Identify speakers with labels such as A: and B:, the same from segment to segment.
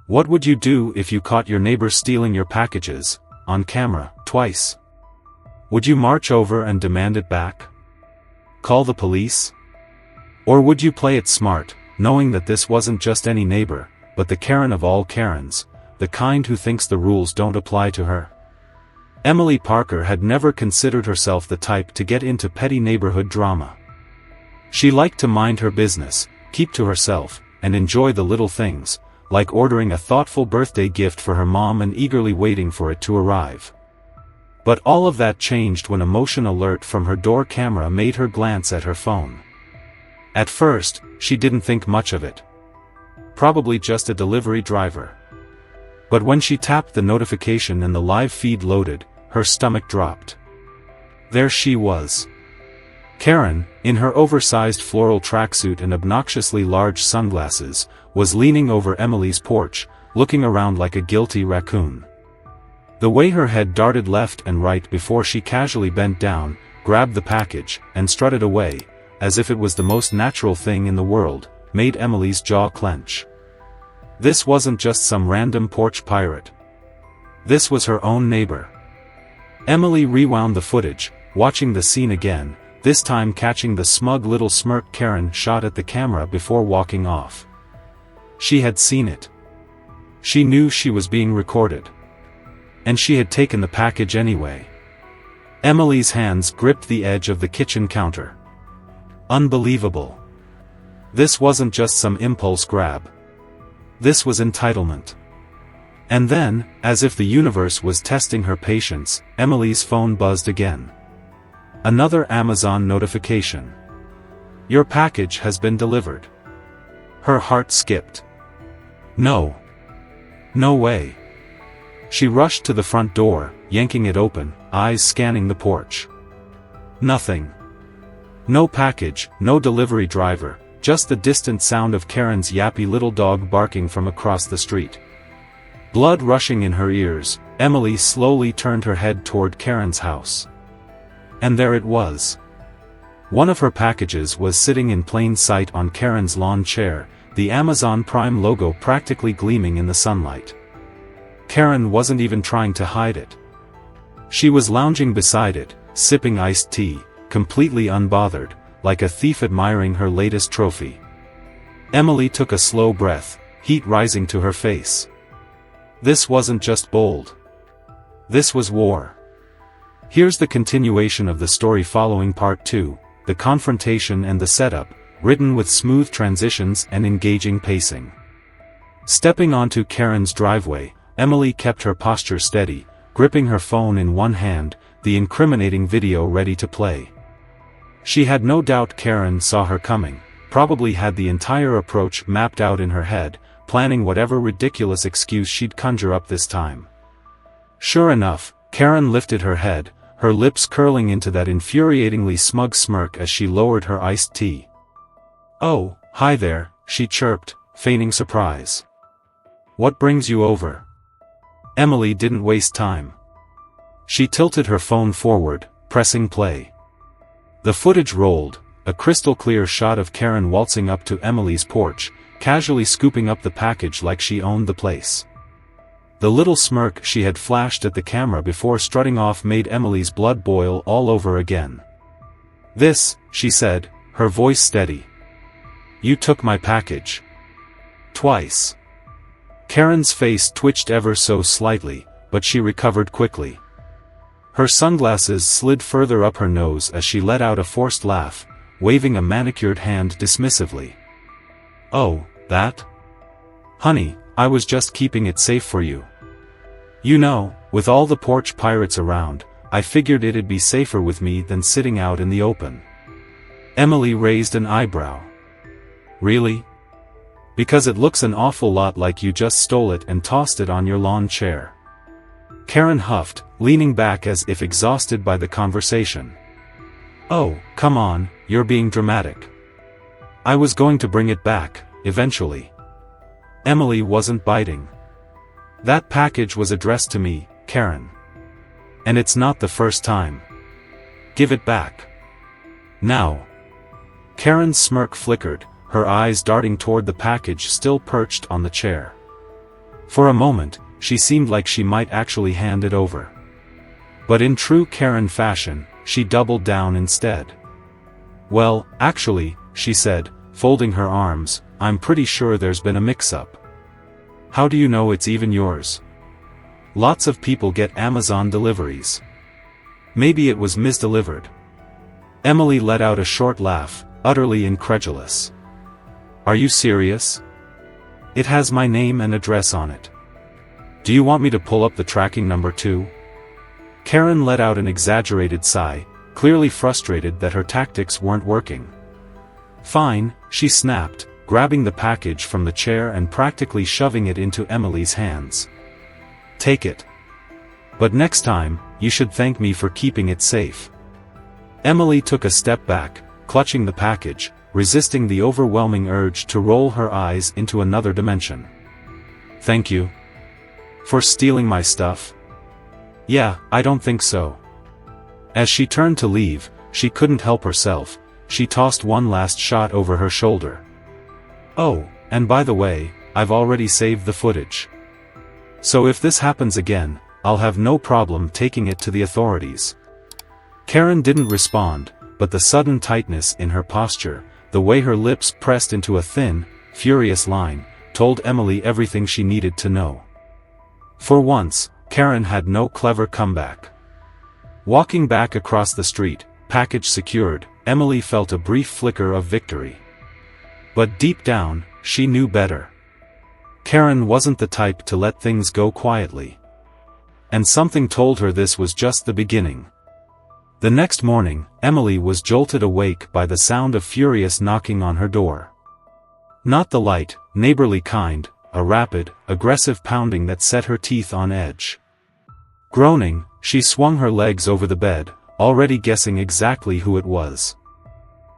A: What would you do if you caught your neighbor stealing your packages, on camera, twice? Would you march over and demand it back? Call the police? Or would you play it smart, knowing that this wasn't just any neighbor, but the Karen of all Karens, the kind who thinks the rules don't apply to her? Emily Parker had never considered herself the type to get into petty neighborhood drama. She liked to mind her business, keep to herself, and enjoy the little things, like ordering a thoughtful birthday gift for her mom and eagerly waiting for it to arrive. But all of that changed when a motion alert from her door camera made her glance at her phone. At first, she didn't think much of it. Probably just a delivery driver. But when she tapped the notification and the live feed loaded, her stomach dropped. There she was. Karen, in her oversized floral tracksuit and obnoxiously large sunglasses, was leaning over Emily's porch, looking around like a guilty raccoon. The way her head darted left and right before she casually bent down, grabbed the package, and strutted away, as if it was the most natural thing in the world, made Emily's jaw clench. This wasn't just some random porch pirate. This was her own neighbor. Emily rewound the footage, watching the scene again, this time catching the smug little smirk Karen shot at the camera before walking off. She had seen it. She knew she was being recorded. And she had taken the package anyway. Emily's hands gripped the edge of the kitchen counter. Unbelievable. This wasn't just some impulse grab. This was entitlement. And then, as if the universe was testing her patience, Emily's phone buzzed again. Another Amazon notification. Your package has been delivered. Her heart skipped. No. No way. She rushed to the front door, yanking it open, eyes scanning the porch. Nothing. No package, no delivery driver, just the distant sound of Karen's yappy little dog barking from across the street. Blood rushing in her ears, Emily slowly turned her head toward Karen's house. And there it was. One of her packages was sitting in plain sight on Karen's lawn chair, the Amazon Prime logo practically gleaming in the sunlight. Karen wasn't even trying to hide it. She was lounging beside it, sipping iced tea, completely unbothered, like a thief admiring her latest trophy. Emily took a slow breath, heat rising to her face. This wasn't just bold. This was war. Here's the continuation of the story following part 2, the confrontation and the setup, written with smooth transitions and engaging pacing. Stepping onto Karen's driveway, Emily kept her posture steady, gripping her phone in one hand, the incriminating video ready to play. She had no doubt Karen saw her coming, probably had the entire approach mapped out in her head, planning whatever ridiculous excuse she'd conjure up this time. Sure enough, Karen lifted her head, her lips curling into that infuriatingly smug smirk as she lowered her iced tea. "Oh, hi there," she chirped, feigning surprise. "What brings you over?" Emily didn't waste time. She tilted her phone forward, pressing play. The footage rolled, a crystal-clear shot of Karen waltzing up to Emily's porch, casually scooping up the package like she owned the place. The little smirk she had flashed at the camera before strutting off made Emily's blood boil all over again. "This," she said, her voice steady. "You took my package. Twice." Karen's face twitched ever so slightly, but she recovered quickly. Her sunglasses slid further up her nose as she let out a forced laugh, waving a manicured hand dismissively. "Oh, that? Honey, I was just keeping it safe for you. You know, with all the porch pirates around, I figured it'd be safer with me than sitting out in the open." Emily raised an eyebrow. "Really? Because it looks an awful lot like you just stole it and tossed it on your lawn chair." Karen huffed, leaning back as if exhausted by the conversation. "Oh, come on, you're being dramatic. I was going to bring it back, eventually." Emily wasn't biting. "That package was addressed to me, Karen. And it's not the first time. Give it back. Now." Karen's smirk flickered, her eyes darting toward the package still perched on the chair. For a moment, she seemed like she might actually hand it over. But in true Karen fashion, she doubled down instead. "Well, actually," she said, folding her arms, "I'm pretty sure there's been a mix-up." "How do you know it's even yours?" "Lots of people get Amazon deliveries. Maybe it was misdelivered." Emily let out a short laugh, utterly incredulous. "Are you serious? It has my name and address on it. Do you want me to pull up the tracking number too?" Karen let out an exaggerated sigh, clearly frustrated that her tactics weren't working. "Fine," she snapped, grabbing the package from the chair and practically shoving it into Emily's hands. "Take it. But next time, you should thank me for keeping it safe." Emily took a step back, clutching the package, resisting the overwhelming urge to roll her eyes into another dimension. "Thank you? For stealing my stuff?" "Yeah, I don't think so." As she turned to leave, she couldn't help herself. She tossed one last shot over her shoulder. "Oh, and by the way, I've already saved the footage. So if this happens again, I'll have no problem taking it to the authorities." Karen didn't respond, but the sudden tightness in her posture, the way her lips pressed into a thin, furious line, told Emily everything she needed to know. For once, Karen had no clever comeback. Walking back across the street, package secured, Emily felt a brief flicker of victory. But deep down, she knew better. Karen wasn't the type to let things go quietly. And something told her this was just the beginning. The next morning, Emily was jolted awake by the sound of furious knocking on her door. Not the light, neighborly kind, a rapid, aggressive pounding that set her teeth on edge. Groaning, she swung her legs over the bed, already guessing exactly who it was.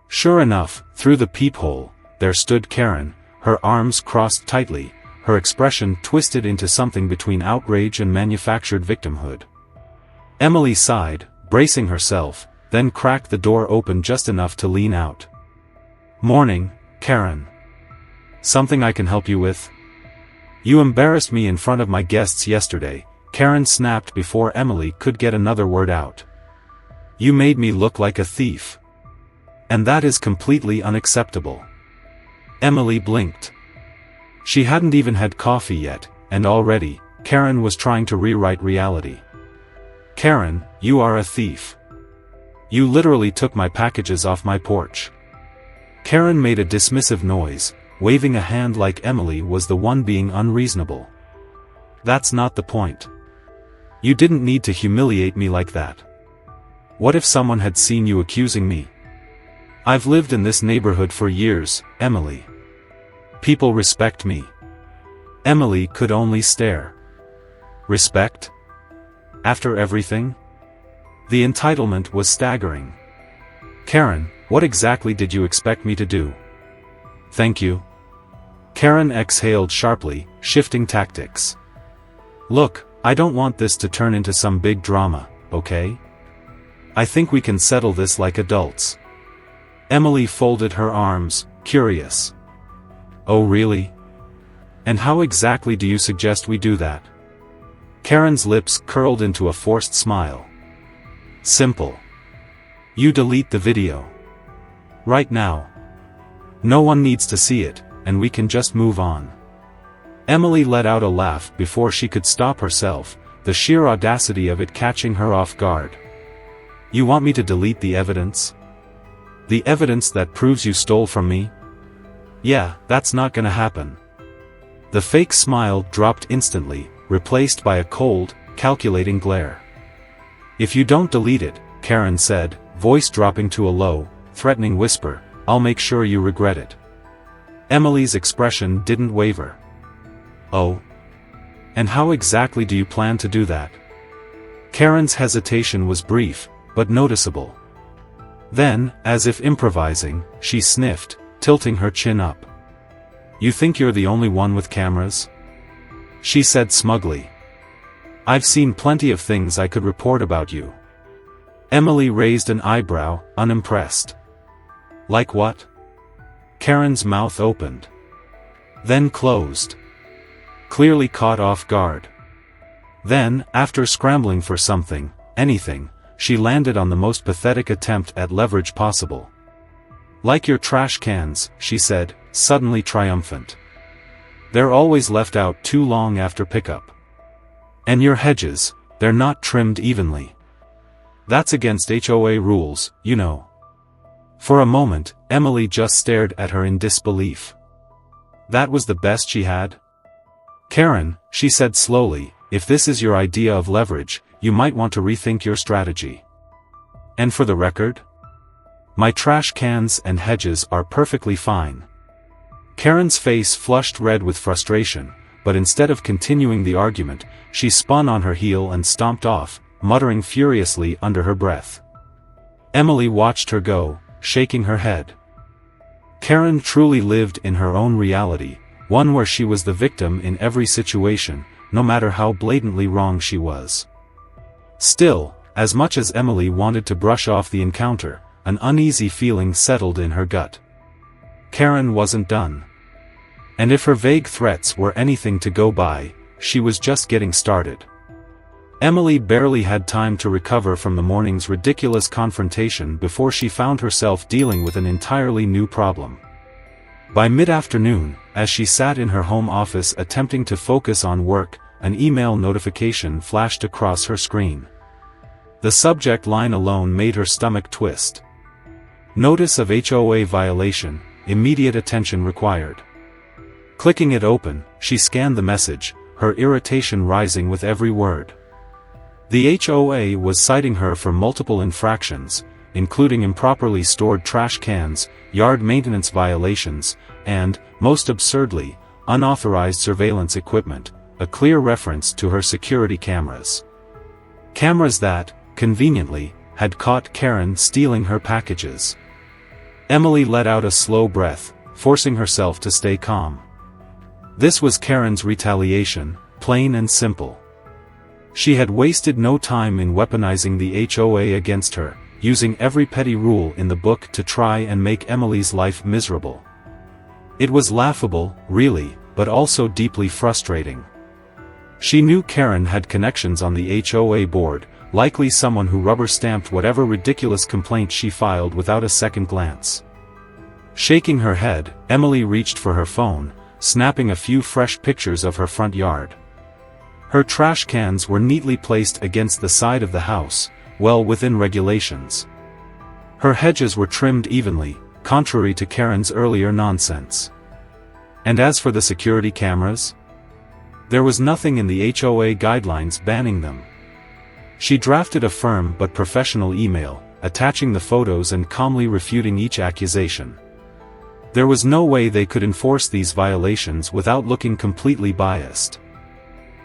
A: Sure enough, through the peephole, there stood Karen, her arms crossed tightly, her expression twisted into something between outrage and manufactured victimhood. Emily sighed, bracing herself, then cracked the door open just enough to lean out. "Morning, Karen. Something I can help you with?" "You embarrassed me in front of my guests yesterday," Karen snapped before Emily could get another word out. "You made me look like a thief. And that is completely unacceptable." Emily blinked. She hadn't even had coffee yet, and already, Karen was trying to rewrite reality. "Karen, you are a thief. You literally took my packages off my porch." Karen made a dismissive noise, waving a hand like Emily was the one being unreasonable. "That's not the point. You didn't need to humiliate me like that. What if someone had seen you accusing me? I've lived in this neighborhood for years, Emily. People respect me." Emily could only stare. Respect? After everything? The entitlement was staggering. "Karen, what exactly did you expect me to do?" "Thank you." Karen exhaled sharply, shifting tactics. "Look, I don't want this to turn into some big drama, okay? I think we can settle this like adults." Emily folded her arms, curious. "Oh really? And how exactly do you suggest we do that?" Karen's lips curled into a forced smile. "Simple. You delete the video. Right now. No one needs to see it, and we can just move on." Emily let out a laugh before she could stop herself, the sheer audacity of it catching her off guard. "You want me to delete the evidence? The evidence that proves you stole from me? Yeah, that's not gonna happen." The fake smile dropped instantly, replaced by a cold, calculating glare. "If you don't delete it," Karen said, voice dropping to a low, threatening whisper, "I'll make sure you regret it." Emily's expression didn't waver. "Oh? And how exactly do you plan to do that?" Karen's hesitation was brief, but noticeable. Then, as if improvising, she sniffed, tilting her chin up. "You think you're the only one with cameras?" she said smugly. "I've seen plenty of things I could report about you." Emily raised an eyebrow, unimpressed. "Like what?" Karen's mouth opened. Then closed. clearly caught off guard. Then, after scrambling for something, anything, she landed on the most pathetic attempt at leverage possible. "Like your trash cans," she said, suddenly triumphant. "They're always left out too long after pickup. And your hedges, they're not trimmed evenly. That's against HOA rules, you know." For a moment, Emily just stared at her in disbelief. That was the best she had? "Karen," she said slowly, "if this is your idea of leverage, you might want to rethink your strategy. And for the record, my trash cans and hedges are perfectly fine." Karen's face flushed red with frustration, but instead of continuing the argument, she spun on her heel and stomped off, muttering furiously under her breath. Emily watched her go, shaking her head. Karen truly lived in her own reality, one where she was the victim in every situation, no matter how blatantly wrong she was. Still, as much as Emily wanted to brush off the encounter, an uneasy feeling settled in her gut. Karen wasn't done. And if her vague threats were anything to go by, she was just getting started. Emily barely had time to recover from the morning's ridiculous confrontation before she found herself dealing with an entirely new problem. By mid-afternoon, as she sat in her home office attempting to focus on work, an email notification flashed across her screen. The subject line alone made her stomach twist. "Notice of HOA violation, immediate attention required." Clicking it open, she scanned the message, her irritation rising with every word. The HOA was citing her for multiple infractions, including improperly stored trash cans, yard maintenance violations, and, most absurdly, unauthorized surveillance equipment, a clear reference to her security cameras. Cameras that, conveniently, had caught Karen stealing her packages. Emily let out a slow breath, forcing herself to stay calm. This was Karen's retaliation, plain and simple. She had wasted no time in weaponizing the HOA against her, using every petty rule in the book to try and make Emily's life miserable. It was laughable, really, but also deeply frustrating. She knew Karen had connections on the HOA board, likely someone who rubber-stamped whatever ridiculous complaint she filed without a second glance. Shaking her head, Emily reached for her phone, snapping a few fresh pictures of her front yard. Her trash cans were neatly placed against the side of the house, well within regulations. Her hedges were trimmed evenly, contrary to Karen's earlier nonsense. And as for the security cameras? There was nothing in the HOA guidelines banning them. She drafted a firm but professional email, attaching the photos and calmly refuting each accusation. There was no way they could enforce these violations without looking completely biased.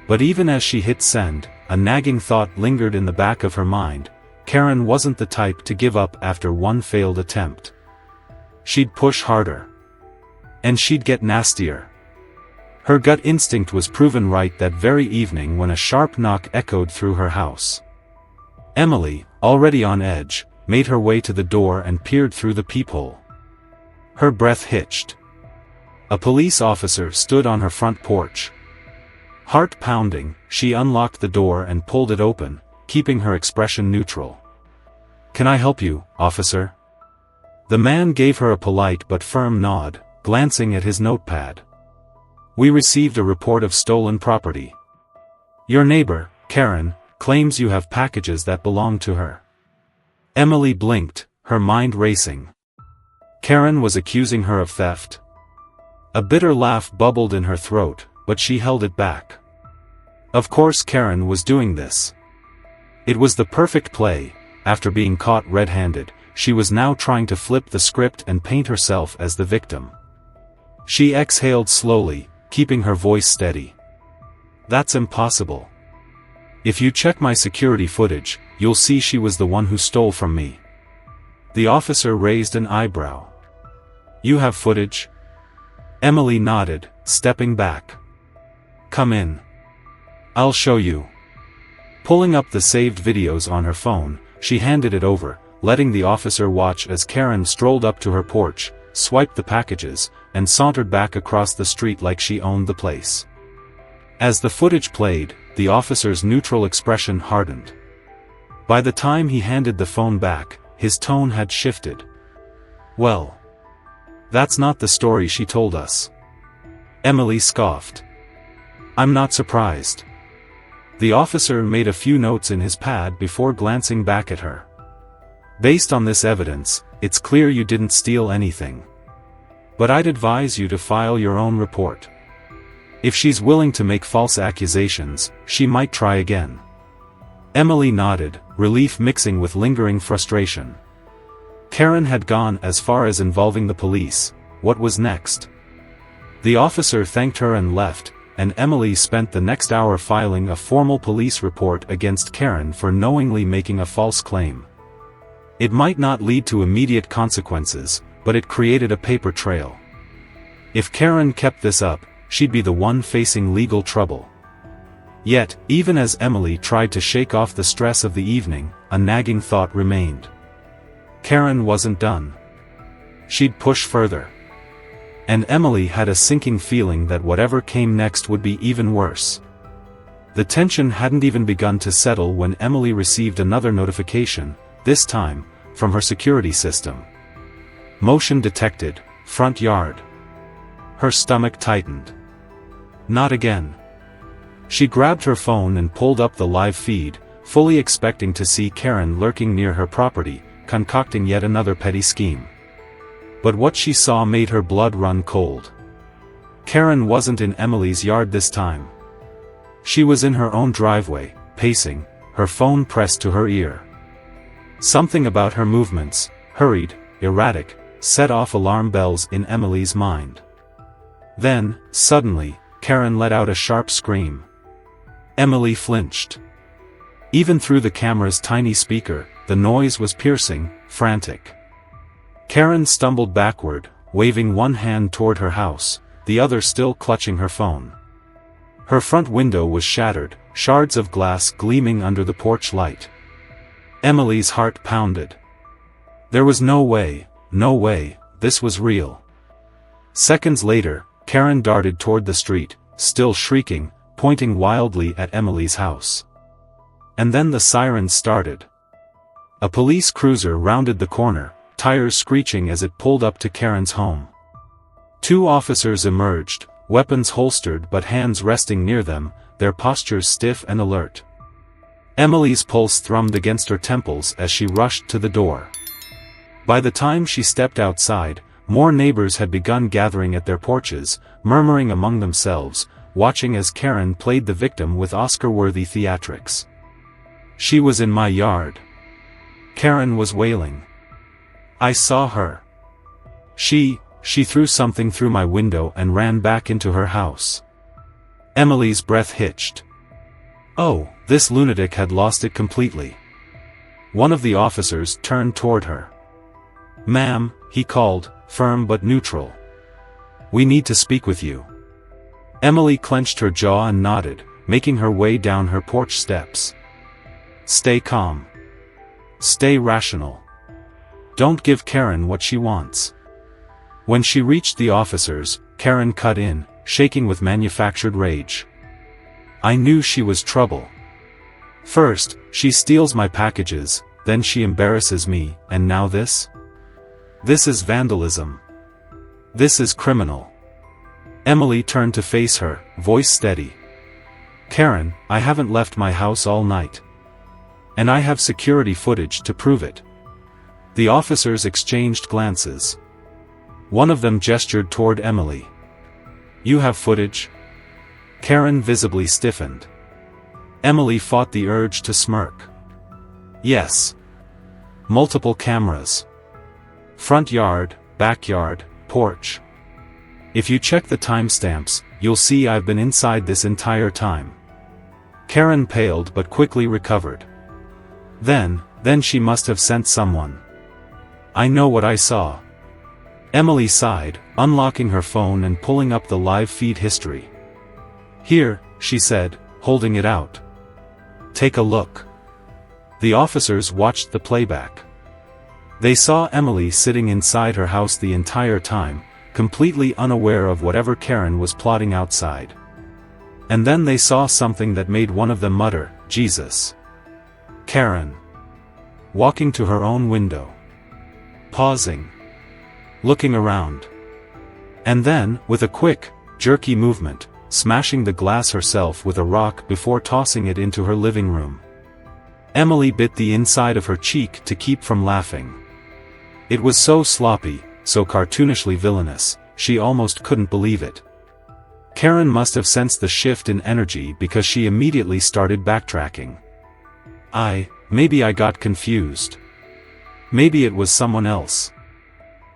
A: But even as she hit send, a nagging thought lingered in the back of her mind. Karen wasn't the type to give up after one failed attempt. She'd push harder. And she'd get nastier. Her gut instinct was proven right that very evening when a sharp knock echoed through her house. Emily, already on edge, made her way to the door and peered through the peephole. Her breath hitched. A police officer stood on her front porch. Heart pounding, she unlocked the door and pulled it open, keeping her expression neutral. "Can I help you, officer?" The man gave her a polite but firm nod, glancing at his notepad. "We received a report of stolen property. Your neighbor, Karen, claims you have packages that belong to her." Emily blinked, her mind racing. Karen was accusing her of theft. A bitter laugh bubbled in her throat, but she held it back. Of course Karen was doing this. It was the perfect play. After being caught red-handed, she was now trying to flip the script and paint herself as the victim. She exhaled slowly, keeping her voice steady. "That's impossible. If you check my security footage, you'll see she was the one who stole from me." The officer raised an eyebrow. "You have footage?" Emily nodded, stepping back. "Come in. I'll show you." Pulling up the saved videos on her phone, she handed it over, letting the officer watch as Karen strolled up to her porch, swiped the packages, and sauntered back across the street like she owned the place. As the footage played, the officer's neutral expression hardened. By the time he handed the phone back, his tone had shifted. "Well, that's not the story she told us." Emily scoffed. "I'm not surprised." The officer made a few notes in his pad before glancing back at her. "Based on this evidence, it's clear you didn't steal anything. But I'd advise you to file your own report. If she's willing to make false accusations, she might try again." Emily nodded, relief mixing with lingering frustration. Karen had gone as far as involving the police. What was next? The officer thanked her and left, and Emily spent the next hour filing a formal police report against Karen for knowingly making a false claim. It might not lead to immediate consequences, but it created a paper trail. If Karen kept this up, she'd be the one facing legal trouble. Yet, even as Emily tried to shake off the stress of the evening, a nagging thought remained. Karen wasn't done. She'd push further. And Emily had a sinking feeling that whatever came next would be even worse. The tension hadn't even begun to settle when Emily received another notification, this time, from her security system. "Motion detected, front yard." Her stomach tightened. Not again. She grabbed her phone and pulled up the live feed, fully expecting to see Karen lurking near her property, concocting yet another petty scheme. But what she saw made her blood run cold. Karen wasn't in Emily's yard this time. She was in her own driveway, pacing, her phone pressed to her ear. Something about her movements, hurried, erratic, set off alarm bells in Emily's mind. Then, suddenly, Karen let out a sharp scream. Emily flinched. Even through the camera's tiny speaker, the noise was piercing, frantic. Karen stumbled backward, waving one hand toward her house, the other still clutching her phone. Her front window was shattered, shards of glass gleaming under the porch light. Emily's heart pounded. There was no way, this was real. Seconds later, Karen darted toward the street, still shrieking, pointing wildly at Emily's house. And then the sirens started. A police cruiser rounded the corner, tires screeching as it pulled up to Karen's home. Two officers emerged, weapons holstered but hands resting near them, their postures stiff and alert. Emily's pulse thrummed against her temples as she rushed to the door. By the time she stepped outside, more neighbors had begun gathering at their porches, murmuring among themselves, watching as Karen played the victim with Oscar-worthy theatrics. "She was in my yard." Karen was wailing. "I saw her. She threw something through my window and ran back into her house." Emily's breath hitched. Oh, this lunatic had lost it completely. One of the officers turned toward her. "Ma'am," he called, firm but neutral. "We need to speak with you." Emily clenched her jaw and nodded, making her way down her porch steps. "Stay calm. Stay rational. Don't give Karen what she wants." When she reached the officers, Karen cut in, shaking with manufactured rage. "I knew she was trouble. First, she steals my packages, then she embarrasses me, and now this? This is vandalism. This is criminal." Emily turned to face her, voice steady. "Karen, I haven't left my house all night. And I have security footage to prove it." The officers exchanged glances. One of them gestured toward Emily. "You have footage?" Karen visibly stiffened. Emily fought the urge to smirk. "Yes. Multiple cameras. Front yard, backyard, porch. If you check the timestamps, you'll see I've been inside this entire time." Karen paled but quickly recovered. Then she must have sent someone. "I know what I saw." Emily sighed, unlocking her phone and pulling up the live feed history. "Here," she said, holding it out. "Take a look." The officers watched the playback. They saw Emily sitting inside her house the entire time, completely unaware of whatever Karen was plotting outside. And then they saw something that made one of them mutter, "Jesus." Karen. Walking to her own window. Pausing. Looking around. And then, with a quick, jerky movement, smashing the glass herself with a rock before tossing it into her living room. Emily bit the inside of her cheek to keep from laughing. It was so sloppy, so cartoonishly villainous, she almost couldn't believe it. Karen must have sensed the shift in energy because she immediately started backtracking. Maybe I got confused. Maybe it was someone else.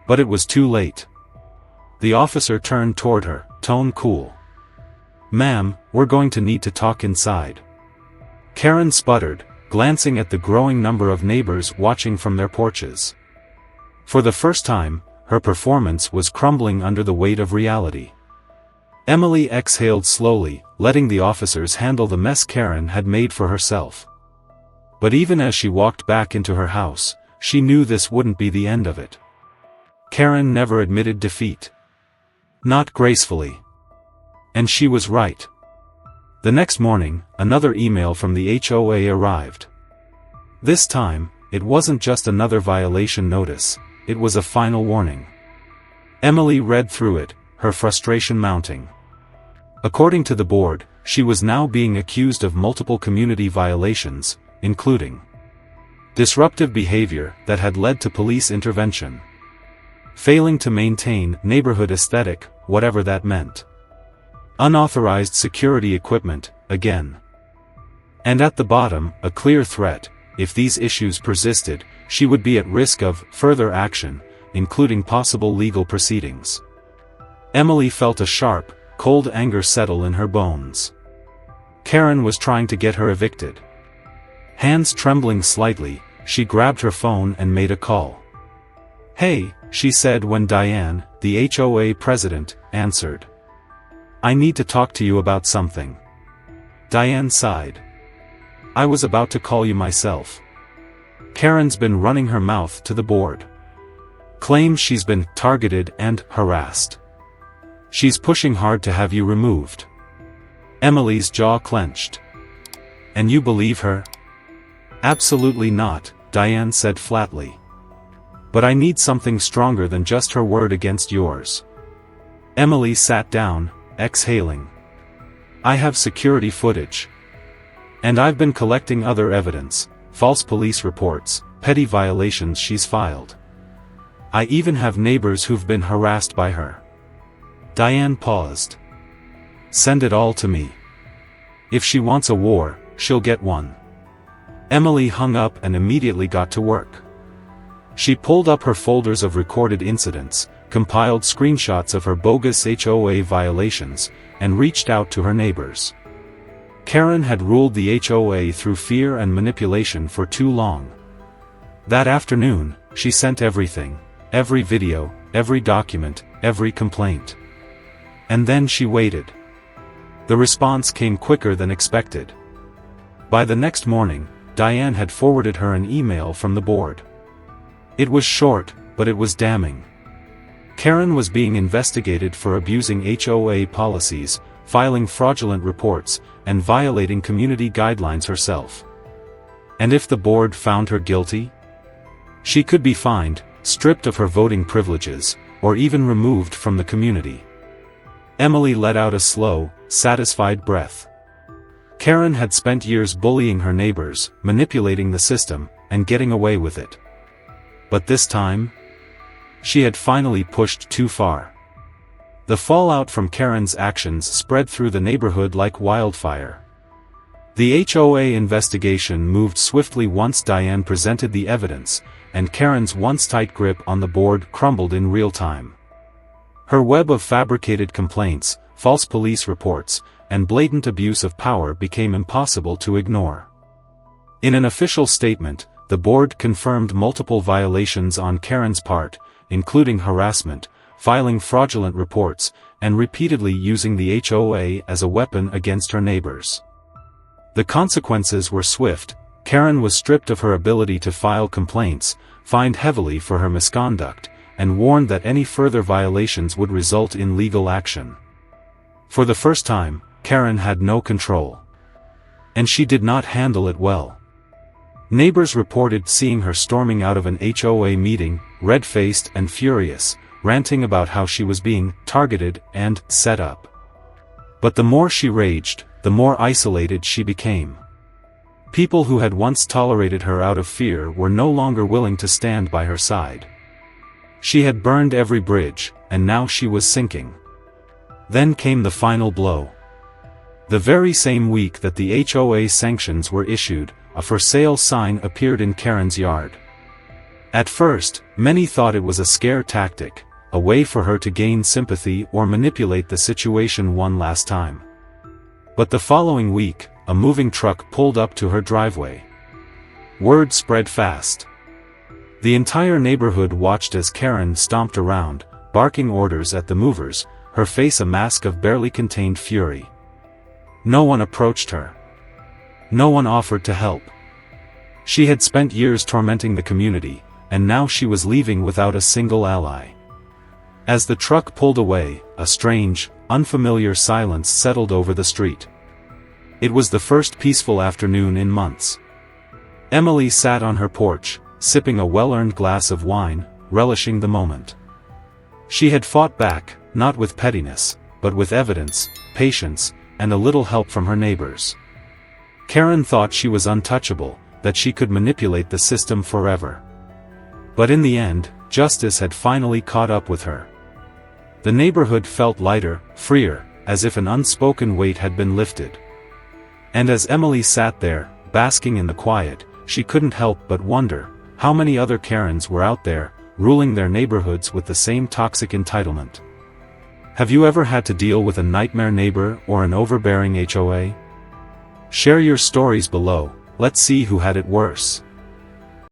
A: But it was too late. The officer turned toward her, tone cool. "Ma'am, we're going to need to talk inside." Karen sputtered, glancing at the growing number of neighbors watching from their porches. For the first time, her performance was crumbling under the weight of reality. Emily exhaled slowly, letting the officers handle the mess Karen had made for herself. But even as she walked back into her house, she knew this wouldn't be the end of it. Karen never admitted defeat. Not gracefully. And she was right. The next morning, another email from the HOA arrived. This time, it wasn't just another violation notice, it was a final warning. Emily read through it, her frustration mounting. According to the board, she was now being accused of multiple community violations, including disruptive behavior that had led to police intervention, failing to maintain neighborhood aesthetic, whatever that meant, unauthorized security equipment, again. And at the bottom, a clear threat: if these issues persisted, she would be at risk of further action, including possible legal proceedings. Emily felt a sharp, cold anger settle in her bones. Karen was trying to get her evicted. Hands trembling slightly, she grabbed her phone and made a call. "Hey," she said when Diane, the HOA president, answered. "I need to talk to you about something." Diane sighed. "I was about to call you myself." Karen's been running her mouth to the board. Claims she's been targeted and harassed. She's pushing hard to have you removed. Emily's jaw clenched. "And you believe her?" "Absolutely not," Diane said flatly. "But I need something stronger than just her word against yours." Emily sat down, exhaling. "I have security footage. And I've been collecting other evidence, false police reports, petty violations she's filed. I even have neighbors who've been harassed by her." Diane paused. "Send it all to me. If she wants a war, she'll get one." Emily hung up and immediately got to work. She pulled up her folders of recorded incidents, compiled screenshots of her bogus HOA violations, and reached out to her neighbors. Karen had ruled the HOA through fear and manipulation for too long. That afternoon, she sent everything, every video, every document, every complaint. And then she waited. The response came quicker than expected. By the next morning, Diane had forwarded her an email from the board. It was short, but it was damning. Karen was being investigated for abusing HOA policies, filing fraudulent reports, and violating community guidelines herself. And if the board found her guilty? She could be fined, stripped of her voting privileges, or even removed from the community. Emily let out a slow, satisfied breath. Karen had spent years bullying her neighbors, manipulating the system, and getting away with it. But this time? She had finally pushed too far. The fallout from Karen's actions spread through the neighborhood like wildfire. The HOA investigation moved swiftly once Diane presented the evidence, and Karen's once tight grip on the board crumbled in real time. Her web of fabricated complaints, false police reports, and blatant abuse of power became impossible to ignore. In an official statement, the board confirmed multiple violations on Karen's part, including harassment, filing fraudulent reports, and repeatedly using the HOA as a weapon against her neighbors. The consequences were swift. Karen was stripped of her ability to file complaints, fined heavily for her misconduct, and warned that any further violations would result in legal action. For the first time, Karen had no control. And she did not handle it well. Neighbors reported seeing her storming out of an HOA meeting, red-faced and furious, ranting about how she was being targeted and set up. But the more she raged, the more isolated she became. People who had once tolerated her out of fear were no longer willing to stand by her side. She had burned every bridge, and now she was sinking. Then came the final blow. The very same week that the HOA sanctions were issued, a for sale sign appeared in Karen's yard. At first, many thought it was a scare tactic, a way for her to gain sympathy or manipulate the situation one last time. But the following week, a moving truck pulled up to her driveway. Word spread fast. The entire neighborhood watched as Karen stomped around, barking orders at the movers, her face a mask of barely contained fury. No one approached her. No one offered to help. She had spent years tormenting the community, and now she was leaving without a single ally. As the truck pulled away, a strange, unfamiliar silence settled over the street. It was the first peaceful afternoon in months. Emily sat on her porch, sipping a well-earned glass of wine, relishing the moment. She had fought back, not with pettiness, but with evidence, patience, and a little help from her neighbors. Karen thought she was untouchable, that she could manipulate the system forever. But in the end, justice had finally caught up with her. The neighborhood felt lighter, freer, as if an unspoken weight had been lifted. And as Emily sat there, basking in the quiet, she couldn't help but wonder, how many other Karens were out there, ruling their neighborhoods with the same toxic entitlement. Have you ever had to deal with a nightmare neighbor or an overbearing HOA? Share your stories below, let's see who had it worse.